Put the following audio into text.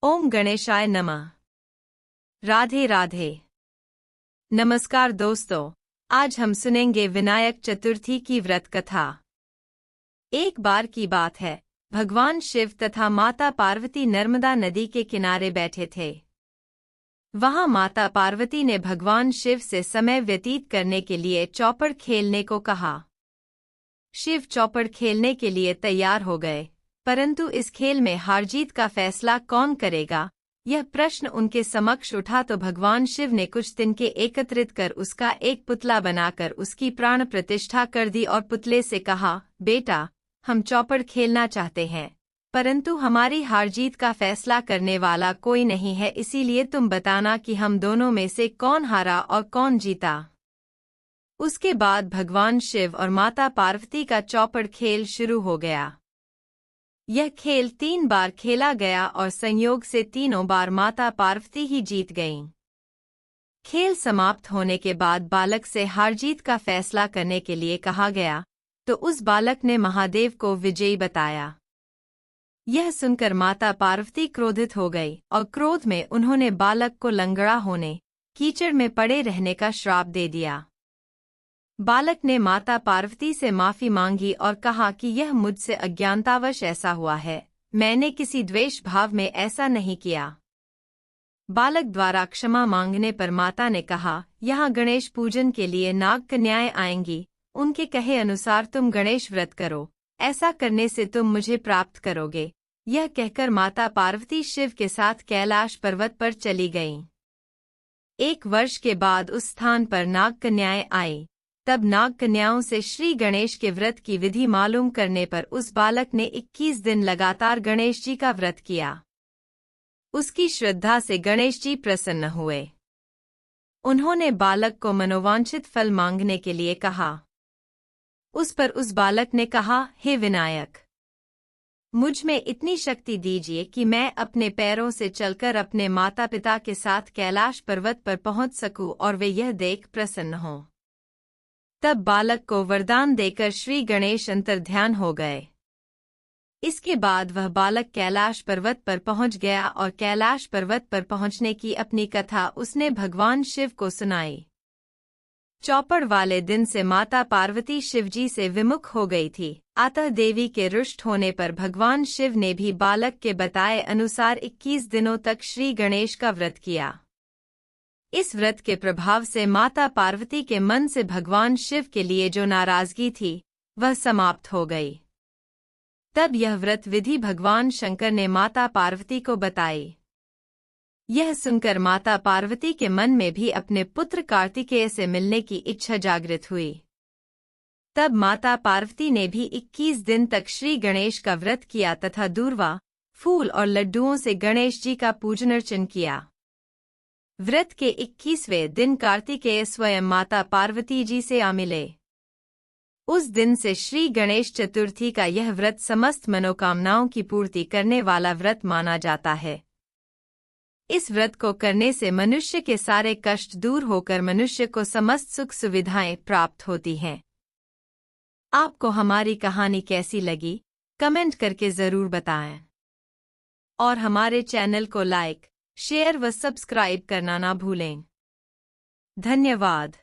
ओम गणेशाय नमः। राधे राधे। नमस्कार दोस्तों, आज हम सुनेंगे विनायक चतुर्थी की व्रत कथा। एक बार की बात है, भगवान शिव तथा माता पार्वती नर्मदा नदी के किनारे बैठे थे। वहां माता पार्वती ने भगवान शिव से समय व्यतीत करने के लिए चौपड़ खेलने को कहा। शिव चौपड़ खेलने के लिए तैयार हो गए, परंतु इस खेल में हार जीत का फैसला कौन करेगा, यह प्रश्न उनके समक्ष उठा तो भगवान शिव ने कुछ तिनके एकत्रित कर उसका एक पुतला बनाकर उसकी प्राण प्रतिष्ठा कर दी और पुतले से कहा, बेटा, हम चौपड़ खेलना चाहते हैं, परंतु हमारी हार जीत का फैसला करने वाला कोई नहीं है, इसीलिए तुम बताना कि हम दोनों में से कौन हारा और कौन जीता। उसके बाद भगवान शिव और माता पार्वती का चौपड़ खेल शुरू हो गया। यह खेल 3 बार खेला गया और संयोग से तीनों बार माता पार्वती ही जीत गईं। खेल समाप्त होने के बाद बालक से हार जीत का फैसला करने के लिए कहा गया, तो उस बालक ने महादेव को विजयी बताया। यह सुनकर माता पार्वती क्रोधित हो गई और क्रोध में उन्होंने बालक को लंगड़ा होने, कीचड़ में पड़े रहने का श्राप दे दिया। बालक ने माता पार्वती से माफी मांगी और कहा कि यह मुझसे अज्ञानतावश ऐसा हुआ है, मैंने किसी द्वेष भाव में ऐसा नहीं किया। बालक द्वारा क्षमा मांगने पर माता ने कहा, यहाँ गणेश पूजन के लिए नाग कन्याएं आएंगी, उनके कहे अनुसार तुम गणेश व्रत करो, ऐसा करने से तुम मुझे प्राप्त करोगे। यह कहकर माता पार्वती शिव के साथ कैलाश पर्वत पर चली गईं। 1 वर्ष के बाद उस स्थान पर नाग कन्याएं आईं। तब नाग कन्याओं से श्री गणेश के व्रत की विधि मालूम करने पर उस बालक ने 21 दिन लगातार गणेश जी का व्रत किया। उसकी श्रद्धा से गणेश जी प्रसन्न हुए। उन्होंने बालक को मनोवांछित फल मांगने के लिए कहा। उस पर उस बालक ने कहा, हे विनायक, मुझ में इतनी शक्ति दीजिए कि मैं अपने पैरों से चलकर अपने माता पिता के साथ कैलाश पर्वत पर पहुंच सकूं और वे यह देख प्रसन्न हों। तब बालक को वरदान देकर श्री गणेश अंतर्ध्यान हो गए। इसके बाद वह बालक कैलाश पर्वत पर पहुंच गया और कैलाश पर्वत पर पहुंचने की अपनी कथा उसने भगवान शिव को सुनाई। चौपड़ वाले दिन से माता पार्वती शिवजी से विमुख हो गई थी, अतः देवी के रुष्ट होने पर भगवान शिव ने भी बालक के बताए अनुसार 21 दिनों तक श्री गणेश का व्रत किया। इस व्रत के प्रभाव से माता पार्वती के मन से भगवान शिव के लिए जो नाराजगी थी, वह समाप्त हो गई। तब यह व्रत विधि भगवान शंकर ने माता पार्वती को बताई। यह सुनकर माता पार्वती के मन में भी अपने पुत्र कार्तिकेय से मिलने की इच्छा जागृत हुई। तब माता पार्वती ने भी 21 दिन तक श्री गणेश का व्रत किया तथा दूर्वा, फूल और लड्डुओं से गणेश जी का पूजन अर्चन किया। व्रत के 21वें दिन कार्तिकेय स्वयं माता पार्वती जी से आ मिले। उस दिन से श्री गणेश चतुर्थी का यह व्रत समस्त मनोकामनाओं की पूर्ति करने वाला व्रत माना जाता है। इस व्रत को करने से मनुष्य के सारे कष्ट दूर होकर मनुष्य को समस्त सुख सुविधाएं प्राप्त होती हैं। आपको हमारी कहानी कैसी लगी, कमेंट करके जरूर बताएं। और हमारे चैनल को लाइक, शेयर व सब्सक्राइब करना ना भूलें। धन्यवाद।